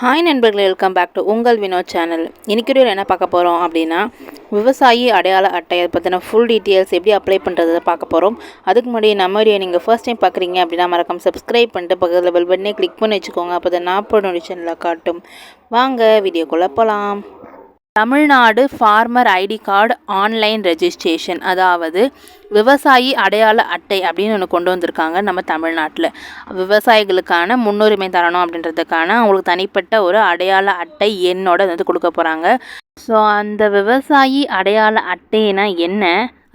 Hi நண்பர்களே, welcome back to உங்கள் Vinod channel. இன்றைக்கி வீடியோவில் என்ன பார்க்க போகிறோம் அப்படின்னா, விவசாயி அடையாள அட்டையை பற்றின ஃபுல் டீட்டெயில்ஸ் எப்படி அப்ளை பண்ணுறதை பார்க்க போகிறோம். அதுக்கு முன்னாடி நம்ம வீடியோ நீங்கள் ஃபர்ஸ்ட் டைம் பார்க்குறீங்க அப்படின்னா மறக்காம சப்ஸ்கிரைப் பண்ணிட்டு பக்கத்தில் பெல் பட்டனே கிளிக் பண்ணி வச்சுக்கோங்க. அப்போ தான் நான் போட நோட்டிஃபிகேஷனில் காட்டும். வாங்க வீடியோக்குள்ளே போகலாம். Tamil Nadu farmer ID card online registration, அதாவது விவசாயி அடையாள அட்டை அப்படின்னு ஒன்று கொண்டு வந்திருக்காங்க நம்ம தமிழ்நாட்டில். விவசாயிகளுக்கான முன்னுரிமை தரணும் அப்படின்றதுக்கான அவங்களுக்கு தனிப்பட்ட ஒரு அடையாள அட்டை எண்ணோட வந்து கொடுக்க போகிறாங்க. ஸோ அந்த விவசாயி அடையாள அட்டைனா என்ன,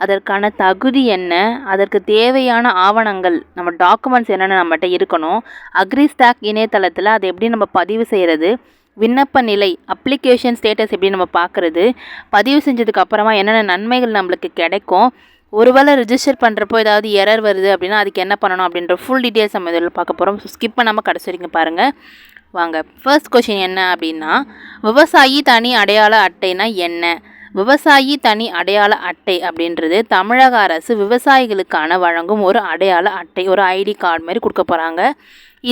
அதற்கான தகுதி என்ன, அதற்கு தேவையான ஆவணங்கள், நம்ம டாக்குமெண்ட்ஸ் என்னென்ன நம்மகிட்ட இருக்கணும், அக்ரிஸ்டாக் இணையதளத்தில் அதை எப்படி நம்ம பதிவு செய்கிறது, விண்ணப்ப நிலை அப்ளிகேஷன் ஸ்டேட்டஸ் எப்படி நம்ம பார்க்குறது, பதிவு செஞ்சதுக்கு அப்புறமா என்னென்ன நன்மைகள் நம்மளுக்கு கிடைக்கும், ஒருவேளை ரிஜிஸ்டர் பண்ணுறப்போ ஏதாவது எரர் வருது அப்படின்னா அதுக்கு என்ன பண்ணணும் அப்படின்ற ஃபுல் டீட்டெயில்ஸ் நம்ம இதில் பார்க்க போகிறோம். ஸோ ஸ்கிப் பண்ணாமல் கடைசி வரைக்கும் பாருங்கள். வாங்க, ஃபர்ஸ்ட் கொஷின் என்ன அப்படின்னா, விவசாயி தனி அடையாள அட்டைனா என்ன? விவசாயி தனி அடையாள அட்டை அப்படின்றது தமிழக அரசு விவசாயிகளுக்கான வழங்கும் ஒரு அடையாள அட்டை, ஒரு ஐடி கார்டு மாதிரி கொடுக்க போகிறாங்க.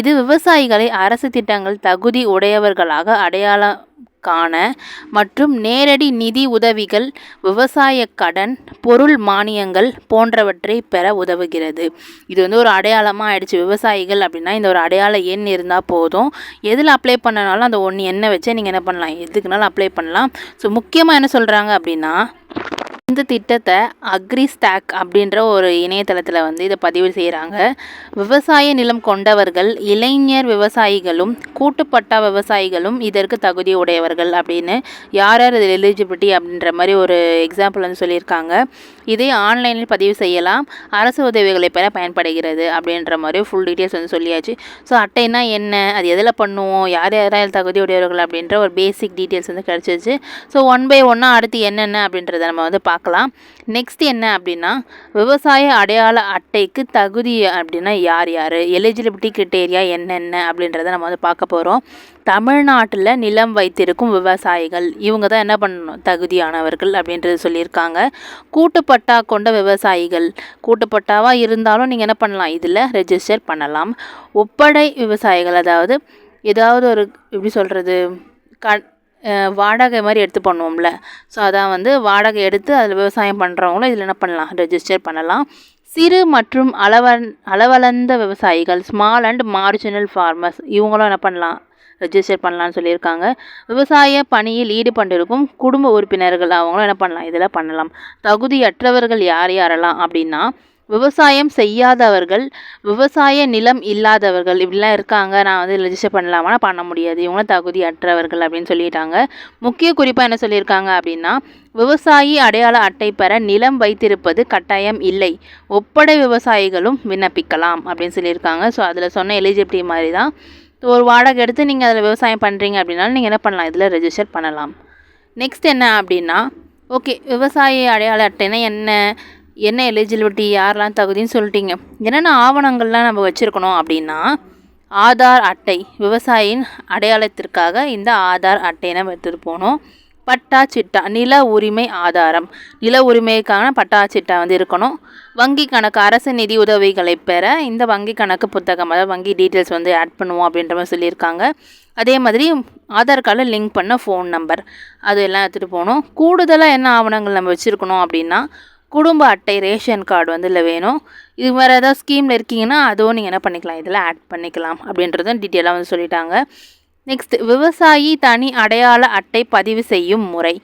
இது விவசாயிகளை அரசு திட்டங்கள் தகுதி உடையவர்களாக அடையாளம் காண மற்றும் நேரடி நிதி உதவிகள், விவசாய கடன், பொருள் மானியங்கள் போன்றவற்றை பெற உதவுகிறது. இது வந்து ஒரு அடையாளமாக ஆயிடுச்சு. விவசாயிகள் அப்படின்னா இந்த ஒரு அடையாள எண் இருந்தால் போதும். எதில் அப்ளை பண்ணனாலும் அந்த ஒன்று எண்ணை வச்சு நீங்கள் என்ன பண்ணலாம், எதுக்குனாலும் அப்ளை பண்ணலாம். ஸோ முக்கியமாக என்ன சொல்கிறாங்க அப்படின்னா, இந்த திட்டத்தை அக்ரிஸ்டாக் அப்படின்ற ஒரு இணையதளத்தில் வந்து இதை பதிவு செய்கிறாங்க. விவசாய நிலம் கொண்டவர்கள், இளைஞர் விவசாயிகளும், கூட்டுப்பட்டா விவசாயிகளும் இதற்கு தகுதி உடையவர்கள் அப்படின்னு யார் யார் இதில் எலிஜிபிலிட்டி அப்படின்ற மாதிரி ஒரு எக்ஸாம்பிள் வந்து சொல்லியிருக்காங்க. இதை ஆன்லைனில் பதிவு செய்யலாம், அரசு உதவிகளை பெற பயன்படுகிறது அப்படின்ற மாதிரி ஃபுல் டீட்டெயில்ஸ் வந்து சொல்லியாச்சு. ஸோ அட்டைனா என்ன, அது எதில் பண்ணுவோம், யார் யாரால் தகுதி உடையவர்கள் அப்படின்ற ஒரு பேசிக் டீட்டெயில்ஸ் வந்து கிடச்சிச்சு. ஸோ ஒன் பை ஒன்னாக அடுத்து என்னென்ன அப்படின்றத நம்ம வந்து பார்க்கலாம். நெக்ஸ்ட் என்ன அப்படின்னா, விவசாய அடையாள அட்டைக்கு தகுதி அப்படின்னா யார் யார், எலிஜிபிலிட்டி கிரிட்டேரியா என்னென்ன அப்படின்றத நம்ம வந்து பார்க்க போகிறோம். தமிழ்நாட்டில் நிலம் வைத்திருக்கும் விவசாயிகள், இவங்க தான் என்ன பண்ணணும், தகுதியானவர்கள் அப்படின்றது சொல்லியிருக்காங்க. கூட்டுப்பட்டா கொண்ட விவசாயிகள், கூட்டுப்பட்டாவாக இருந்தாலும் நீங்கள் என்ன பண்ணலாம், இதில் ரெஜிஸ்டர் பண்ணலாம். ஒப்படை விவசாயிகள், அதாவது ஏதாவது ஒரு எப்படி சொல்கிறது, வாடகை மாதிரி எடுத்து பண்ணுவோம்ல, ஸோ அதான் வந்து வாடகை எடுத்து அதில் விவசாயம் பண்ணுறவங்களும் இதில் என்ன பண்ணலாம், ரெஜிஸ்டர் பண்ணலாம். சிறு மற்றும் அளவளர்ந்த விவசாயிகள், ஸ்மால் அண்ட் மார்ஜினல் ஃபார்மர்ஸ், இவங்களும் என்ன பண்ணலாம், ரெஜிஸ்டர் பண்ணலான்னு சொல்லியிருக்காங்க. விவசாய பணியில் ஈடுபட்டிருக்கும் குடும்ப உறுப்பினர்கள், அவங்களும் என்ன பண்ணலாம், இதில் பண்ணலாம். தகுதியற்றவர்கள் யார் யாரெல்லாம் அப்படின்னா, விவசாயம் செய்யாதவர்கள், விவசாய நிலம் இல்லாதவர்கள், இப்படிலாம் இருக்காங்க. நான் வந்து ரெஜிஸ்டர் பண்ணலாமா, பண்ண முடியாது, இவங்களும் தகுதியற்றவர்கள் அப்படின்னு சொல்லிட்டாங்க. முக்கிய குறிப்பாக என்ன சொல்லியிருக்காங்க அப்படின்னா, விவசாயி அடையாள அட்டை பெற நிலம் வைத்திருப்பது கட்டாயம் இல்லை, ஒப்படை விவசாயிகளும் விண்ணப்பிக்கலாம் அப்படின்னு சொல்லியிருக்காங்க. ஸோ அதில் சொன்ன எலிஜிபிலிட்டி மாதிரி தான். ஒரு வாடகை எடுத்து நீங்கள் அதில் விவசாயம் பண்ணுறீங்க அப்படின்னாலும் நீங்கள் என்ன பண்ணலாம், இதில் ரெஜிஸ்டர் பண்ணலாம். நெக்ஸ்ட் என்ன அப்படின்னா, ஓகே, விவசாய அடையாள அட்டைனா என்ன எலிஜிபிலிட்டி, யாரெல்லாம் தகுதின்னு சொல்லிட்டீங்க. என்னென்ன ஆவணங்கள்லாம் நம்ம வச்சுருக்கணும் அப்படின்னா, ஆதார் அட்டை, விவசாயியின் அடையாளத்திற்காக இந்த ஆதார் அட்டையை நம்ம எடுத்துகிட்டு போகணும். பட்டா சிட்டா, நில உரிமை ஆதாரம், நில உரிமைக்கான பட்டா சிட்டா வந்து இருக்கணும். வங்கி கணக்கு, அரசு நிதி உதவிகளை பெற இந்த வங்கி கணக்கு புத்தகம், அதாவது வங்கி டீட்டெயில்ஸ் வந்து ஆட் பண்ணுவோம் அப்படின்ற மாதிரி சொல்லியிருக்காங்க. அதே மாதிரி ஆதார் கார்டில் லிங்க் பண்ண ஃபோன் நம்பர், அது எல்லாம் எடுத்துகிட்டு போகணும். கூடுதலாக என்ன ஆவணங்கள் நம்ம வச்சுருக்கணும் அப்படின்னா, குடும்ப அட்டை, ரேஷன் கார்டு வந்து இல்லை வேணும். இது வேறு ஏதாவது ஸ்கீமில் இருக்கீங்கன்னா அதுவும் நீங்கள் என்ன பண்ணிக்கலாம், இதில் ஆட் பண்ணிக்கலாம் அப்படின்றதும் டீட்டெயிலாக வந்து சொல்லிட்டாங்க. நெக்ஸ்ட், விவசாயி தனி அடையாள அட்டை பதிவு செய்யும் முறை,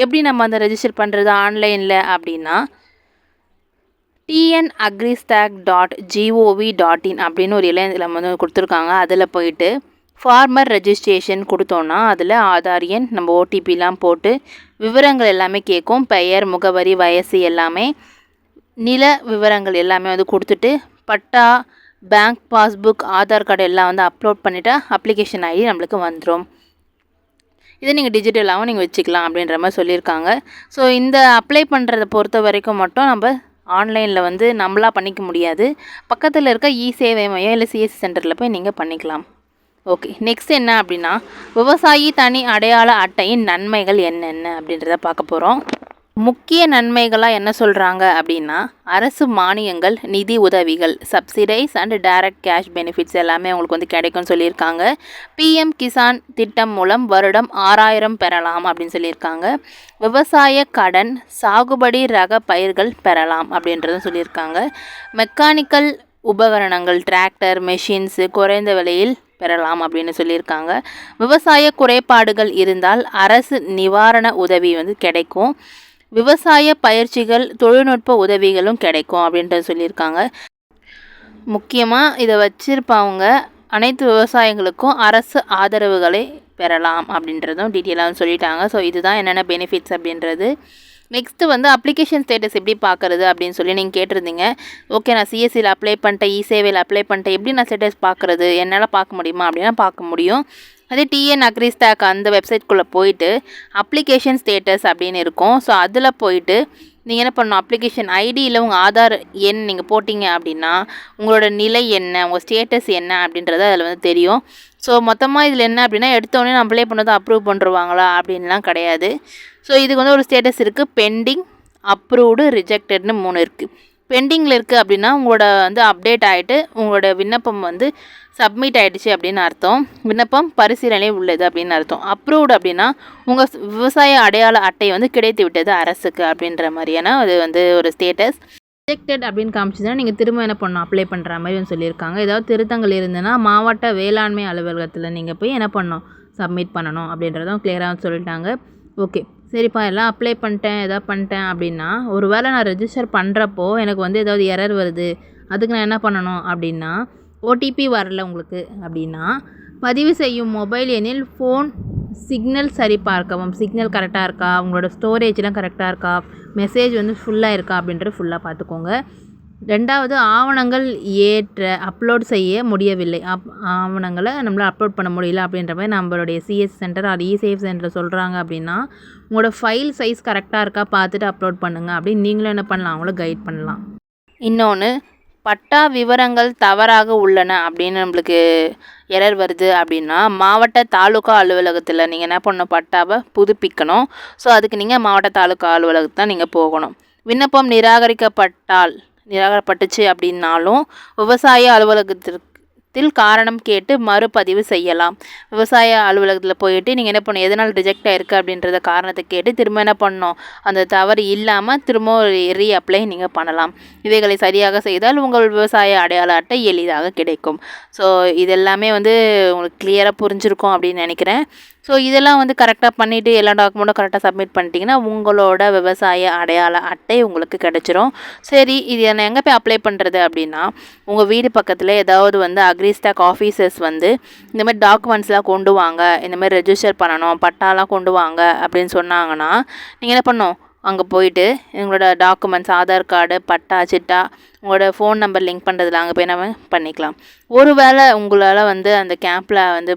எப்படி நம்ம அந்த ரெஜிஸ்டர் பண்ணுறது ஆன்லைனில் அப்படின்னா, tnagristack.gov.in அப்படின்னு ஒரு இளைஞர் வந்து கொடுத்துருக்காங்க. அதில் போயிட்டு ஃபார்மர் ரெஜிஸ்ட்ரேஷன் கொடுத்தோன்னா அதில் ஆதார் எண், நம்ம ஓடிபிலாம் போட்டு விவரங்கள் எல்லாமே கேட்கும், பெயர், முகவரி, வயசு எல்லாமே, நில விவரங்கள் எல்லாமே வந்து கொடுத்துட்டு பட்டா, பேங்க் பாஸ்புக், ஆதார் கார்டு எல்லாம் வந்து அப்லோட் பண்ணிவிட்டா அப்ளிகேஷன் ஐடி நம்மளுக்கு வந்துடும். இதை நீங்கள் டிஜிட்டலாகவும் நீங்கள் வச்சுக்கலாம் அப்படின்ற மாதிரி சொல்லியிருக்காங்க. ஸோ இந்த அப்ளை பண்ணுறதை பொறுத்த வரைக்கும் மட்டும் நம்ம ஆன்லைனில் வந்து நம்மளாக பண்ணிக்க முடியாது. பக்கத்தில் இருக்க இ-சேவை மையம் இல்லை சிஎஸ்சி சென்டரில் போய் நீங்கள் பண்ணிக்கலாம். ஓகே, நெக்ஸ்ட் என்ன அப்படின்னா, விவசாயி தனி அடையாள அட்டையின் நன்மைகள் என்னென்ன அப்படின்றத பார்க்க போகிறோம். முக்கிய நன்மைகளாக என்ன சொல்கிறாங்க அப்படின்னா, அரசு மானியங்கள், நிதி உதவிகள், subsidise and direct cash benefits எல்லாமே உங்களுக்கு வந்து கிடைக்கும்னு சொல்லியிருக்காங்க. பிஎம் கிசான் திட்டம் மூலம் வருடம் 6000 பெறலாம் அப்படின்னு சொல்லியிருக்காங்க. விவசாய கடன், சாகுபடி ரக பயிர்கள் பெறலாம் அப்படின்றதும் சொல்லியிருக்காங்க. மெக்கானிக்கல் உபகரணங்கள், டிராக்டர், மெஷின்ஸு குறைந்த விலையில் பெறலாம் அப்படின்னு சொல்லியிருக்காங்க. விவசாய குறைபாடுகள் இருந்தால் அரசு நிவாரண உதவி வந்து கிடைக்கும். விவசாய பயிற்சிகள், தொழில்நுட்ப உதவிகளும் கிடைக்கும் அப்படின்ட்டு சொல்லியிருக்காங்க. முக்கியமாக இதை வச்சிருப்பவங்க அனைத்து விவசாயிகளுக்கும் அரசு ஆதரவுகளை பெறலாம் அப்படின்றதும் டீட்டெயிலாக சொல்லிட்டாங்க. ஸோ இதுதான் என்னென்ன பெனிஃபிட்ஸ் அப்படின்றது. நெக்ஸ்ட்டு வந்து அப்ளிகேஷன் ஸ்டேட்டஸ் எப்படி பார்க்குறது அப்படின்னு சொல்லி நீங்கள் கேட்டிருந்தீங்க. ஓகே, நான் சிஎஸ்சியில் அப்ளை பண்ணிட்டேன், இ-சேவையில் அப்ளை பண்ணிட்டேன், எப்படி நான் ஸ்டேட்டஸ் பார்க்குறது, என்னால் பார்க்க முடியுமா அப்படின்னா பார்க்க முடியும். அதே டிஎன் அக்ரிஸ்டாக் அந்த வெப்சைட்குள்ளே போயிட்டு அப்ளிகேஷன் ஸ்டேட்டஸ் அப்படின்னு இருக்கும். ஸோ அதில் போயிட்டு நீங்கள் என்ன பண்ணணும், அப்ளிகேஷன் ஐடியில் உங்கள் ஆதார் எண் நீங்கள் போட்டிங்க அப்படின்னா உங்களோட நிலை என்ன, உங்கள் ஸ்டேட்டஸ் என்ன அப்படின்றது அதில் வந்து தெரியும். ஸோ மொத்தமாக இதில் என்ன அப்படின்னா, எடுத்தோடனே நான் அப்ளை பண்ணதை அப்ரூவ் பண்ணுருவாங்களா அப்படின்லாம் கிடையாது. ஸோ இதுக்கு வந்து ஒரு ஸ்டேட்டஸ் இருக்குது, பெண்டிங், அப்ரூவ்டு, ரிஜெக்டட்னு 3 இருக்குது. பெண்டிங்கில் இருக்குது அப்படின்னா உங்களோட வந்து அப்டேட் ஆகிட்டு உங்களோட விண்ணப்பம் வந்து சப்மிட் ஆகிடுச்சு அப்படின்னு அர்த்தம். விண்ணப்பம் பரிசீலனை உள்ளது அப்படின்னு அர்த்தம். அப்ரூவ்டு அப்படின்னா உங்கள் விவசாய அடையாள அட்டை வந்து கிடைத்து விட்டது அரசுக்கு அப்படின்ற மாதிரியான அது வந்து ஒரு ஸ்டேட்டஸ். ரிஜெக்டட் அப்படின்னு காமிச்சுன்னா நீங்கள் திரும்ப என்ன பண்ணணும், அப்ளை பண்ணுற மாதிரி வந்து சொல்லியிருக்காங்க. ஏதாவது திருத்தங்கள் இருந்ததுன்னா மாவட்ட வேளாண்மை அலுவலகத்தில் நீங்கள் போய் என்ன பண்ணணும், சப்மிட் பண்ணணும் அப்படின்றதும் கிளியராக சொல்லிட்டாங்க. ஓகே, சரிப்பா எல்லாம் அப்ளை பண்ணிட்டேன், எதாவது பண்ணிட்டேன் அப்படின்னா, ஒரு வேளை நான் ரெஜிஸ்டர் பண்ணுறப்போ எனக்கு வந்து ஏதாவது எரர் வருது, அதுக்கு நான் என்ன பண்ணணும் அப்படின்னா, ஓடிபி வரல உங்களுக்கு அப்படின்னா, பதிவு செய்யும் மொபைல் எண்ணில் ஃபோன் சிக்னல் சரி பார்க்கவும். சிக்னல் கரெக்டாக இருக்கா, உங்களோட ஸ்டோரேஜ்லாம் கரெக்டாக இருக்கா, மெசேஜ் வந்து ஃபுல்லாக இருக்கா அப்படின்றது ஃபுல்லாக பார்த்துக்கோங்க. 2வது, ஆவணங்கள் அப்லோட் செய்ய முடியவில்லை, ஆவணங்களை நம்மளால் அப்லோட் பண்ண முடியல அப்படின்ற மாதிரி நம்மளுடைய சிஎஸ் சென்டர் அது இ-சேவை சென்டர் சொல்கிறாங்க அப்படின்னா, உங்களோட ஃபைல் சைஸ் கரெக்டாக இருக்கா பார்த்துட்டு அப்லோட் பண்ணுங்கள் அப்படின்னு நீங்களும் என்ன பண்ணலாம், அவங்கள கைட் பண்ணலாம். இன்னொன்று, பட்டா விவரங்கள் தவறாக உள்ளன அப்படின்னு நம்மளுக்கு எரர் வருது அப்படின்னா, மாவட்ட தாலுகா அலுவலகத்தில் நீங்கள் என்ன பண்ணணும், பட்டாவை புதுப்பிக்கணும். ஸோ அதுக்கு நீங்கள் மாவட்ட தாலுகா அலுவலகத்துக்கு தான் நீங்கள் போகணும். விண்ணப்பம் நிராகரிக்கப்பட்டுச்சு அப்படின்னாலும் விவசாய அலுவலகத்திற்கு காரணம் கேட்டு மறுபதிவு செய்யலாம். விவசாய அலுவலகத்தில் போயிட்டு நீங்கள் என்ன பண்ணணும், எதனால் ரிஜெக்ட் ஆகிருக்கு அப்படின்றத காரணத்தை கேட்டு திரும்ப என்ன பண்ணணும், அந்த தவறு இல்லாமல் திரும்ப ரீஅப்ளை நீங்கள் பண்ணலாம். இவைகளை சரியாக செய்தால் உங்கள் விவசாய அடையாள அட்டை எளிதாக கிடைக்கும். ஸோ இதெல்லாமே வந்து உங்களுக்கு கிளியராக புரிஞ்சிருக்கும் அப்படின்னு நினைக்கிறேன். ஸோ இதெல்லாம் வந்து கரெக்டாக பண்ணிவிட்டு எல்லா டாக்குமெண்ட்டும் கரெக்டாக சப்மிட் பண்ணிட்டீங்கன்னா உங்களோட விவசாய அடையாள அட்டை உங்களுக்கு கிடச்சிரும். சரி, இது என்ன எங்கே போய் அப்ளை பண்ணுறது அப்படின்னா, உங்கள் வீடு பக்கத்தில் ஏதாவது வந்து அக்ரிஸ்டாக் ஆஃபீஸர்ஸ் வந்து இந்த மாதிரி டாக்குமெண்ட்ஸ்லாம் கொண்டு வாங்க, இந்த மாதிரி ரெஜிஸ்டர் பண்ணணும், பட்டாலாம் கொண்டு வாங்க அப்படின்னு சொன்னாங்கன்னா நீங்கள் என்ன பண்ணணும், அங்கே போயிட்டு எங்களோட டாக்குமெண்ட்ஸ், ஆதார் கார்டு, பட்டா, சிட்டா, உங்களோட ஃபோன் நம்பர் லிங்க் பண்ணுறதுல அங்கே போய் நம்ம பண்ணிக்கலாம். ஒருவேளை உங்களால் வந்து அந்த கேம்பில் வந்து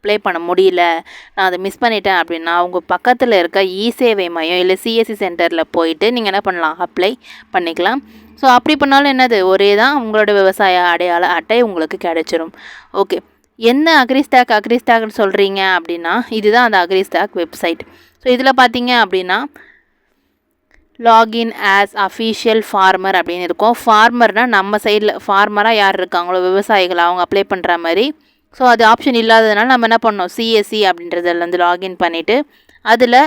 அப்ளை பண்ண முடியல, நான் அதை மிஸ் பண்ணிட்டேன் அப்படின்னா உங்கள் பக்கத்தில் இருக்க இ-சேவை மையம் இல்லை சிஎஸ்சி சென்டரில் போயிட்டு நீங்கள் என்ன பண்ணலாம், அப்ளை பண்ணிக்கலாம். ஸோ அப்படி பண்ணாலும் என்னது, ஒரே தான் உங்களோட விவசாய அடையாள அட்டை உங்களுக்கு கிடைச்சிரும். ஓகே, என்ன அக்ரிஸ்டாக்னு சொல்கிறீங்க அப்படின்னா, இதுதான் அந்த அக்ரிஸ்டாக் வெப்சைட். ஸோ இதில் பார்த்தீங்க அப்படின்னா லாகின் ஆஸ் அஃபீஷியல் ஃபார்மர் அப்படின்னு இருக்கும். ஃபார்மர்னால் நம்ம சைடில் ஃபார்மராக யார் இருக்காங்களோ விவசாயிகள் அவங்க அப்ளை பண்ணுற மாதிரி. ஸோ அது ஆப்ஷன் இல்லாததுனால நம்ம என்ன பண்ணோம், சிஎஸ்சி அப்படின்றதில் வந்து லாகின் பண்ணிவிட்டு அதில்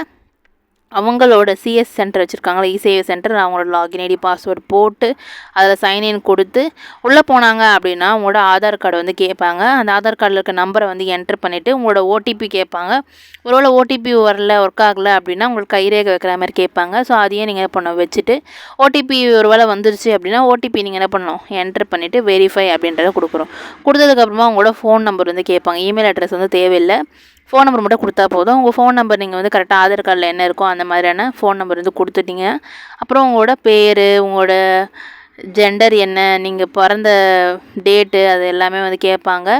அவங்களோட சிஎஸ் சென்டர் வச்சுருக்காங்களா, இ-சேவை சென்டர், அவங்களோட லாகின் ஐடி பாஸ்வேர்டு போட்டு அதில் சைன்இன் கொடுத்து உள்ளே போனாங்க அப்படின்னா உங்களோட ஆதார் கார்டு வந்து கேட்பாங்க. அந்த ஆதார் கார்டில் இருக்க நம்பரை வந்து என்ட்ரு பண்ணிவிட்டு உங்களோட ஓடிபி கேட்பாங்க. ஒருவேளை ஓடிபி வரல, ஒர்க் ஆகலை அப்படின்னா உங்களுக்கு கைரேகை வைக்கிற மாதிரி கேட்பாங்க. ஸோ அதையே நீங்கள் என்ன பண்ணணும், வச்சுட்டு ஓடிபி ஒரு வேளை வந்துருச்சு அப்படின்னா ஓடிபி நீங்கள் என்ன பண்ணணும், என்ட்ரு பண்ணிவிட்டு வெரிஃபை அப்படின்றத கொடுக்குறோம். கொடுத்ததுக்கப்புறமா உங்களோட ஃபோன் நம்பர் வந்து கேட்பாங்க. இமெயில் அட்ரஸ் வந்து தேவையில்லை, ஃபோன் நம்பர் மட்டும் கொடுத்தா போதும். உங்கள் ஃபோன் நம்பர் நீங்கள் வந்து கரெக்டாக ஆதார் கார்டில் என்ன இருக்கோ அந்த மாதிரியான ஃபோன் நம்பர் வந்து கொடுத்துட்டீங்க. அப்புறம் உங்களோட பேர், உங்களோட ஜெண்டர் என்ன, நீங்கள் பிறந்த டேட்டு, அது எல்லாமே வந்து கேட்பாங்க.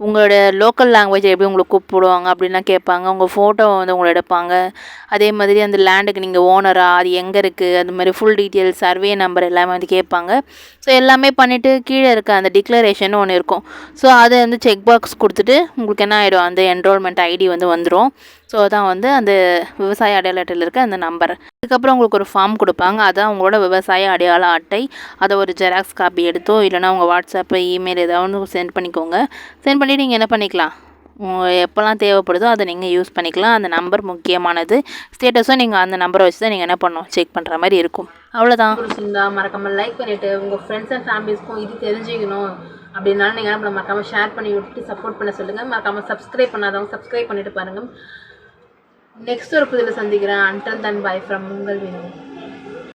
உங்களோட லோக்கல் லாங்குவேஜ் எப்படி உங்களை கூப்பிடுவாங்க அப்படின்லாம் கேட்பாங்க. உங்கள் ஃபோட்டோ வந்து உங்களை எடுப்பாங்க. அதே மாதிரி அந்த லேண்டுக்கு நீங்கள் ஓனரா, அது எங்கே இருக்குது, அது மாதிரி ஃபுல் டீட்டெயில்ஸ், சர்வே நம்பர் எல்லாமே வந்து கேட்பாங்க. ஸோ எல்லாமே பண்ணிவிட்டு கீழே இருக்க அந்த டிக்ளரேஷன் ஒன்று இருக்கும். ஸோ அதை வந்து செக் பாக்ஸ் கொடுத்துட்டு உங்களுக்கு என்ன ஆகிடும், அந்த என்ரோல்மெண்ட் ஐடி வந்து வந்துடும். ஸோ அதான் வந்து அந்த விவசாய அடையாள அட்டையில் இருக்க அந்த நம்பர். அதுக்கப்புறம் உங்களுக்கு ஒரு ஃபார்ம் கொடுப்பாங்க. அதான் உங்களோட விவசாய அடையாள அட்டை. அதை ஒரு ஜெராக்ஸ் காப்பி எடுத்தோ இல்லைனா உங்கள் வாட்ஸ்அப்பு, இமெயில் ஏதாவது ஒன்று சென்ட் பண்ணிக்கோங்க. சென்ட் பண்ணி நீங்கள் என்ன பண்ணிக்கலாம், எப்போல்லாம் தேவைப்படுதோ அதை நீங்கள் யூஸ் பண்ணிக்கலாம். அந்த நம்பர் முக்கியமானது. ஸ்டேட்டஸும் நீங்கள் அந்த நம்பரை வச்சு தான் நீங்கள் என்ன பண்ணணும், செக் பண்ணுற மாதிரி இருக்கும். அவ்வளோதான். பிடிச்சிருந்தா மறக்காமல் லைக் பண்ணிவிட்டு உங்கள் ஃப்ரெண்ட்ஸ் அண்ட் ஃபேமிலிஸ்க்கும் இது தெரிஞ்சுக்கணும் அப்படின்னாலும் நீங்கள் என்ன பண்ண மறக்காமல் ஷேர் பண்ணி விட்டுட்டு சப்போர்ட் பண்ண சொல்லுங்கள். மறக்காமல் சப்ஸ்கிரைப் பண்ணாதவங்க சப்ஸ்கிரைப் பண்ணிவிட்டு பாருங்கள். நெக்ஸ்ட் ஒரு புதில் சந்திக்கிறேன். அன்டில் தென் பை ஃப்ரம் உங்கள் வினோ.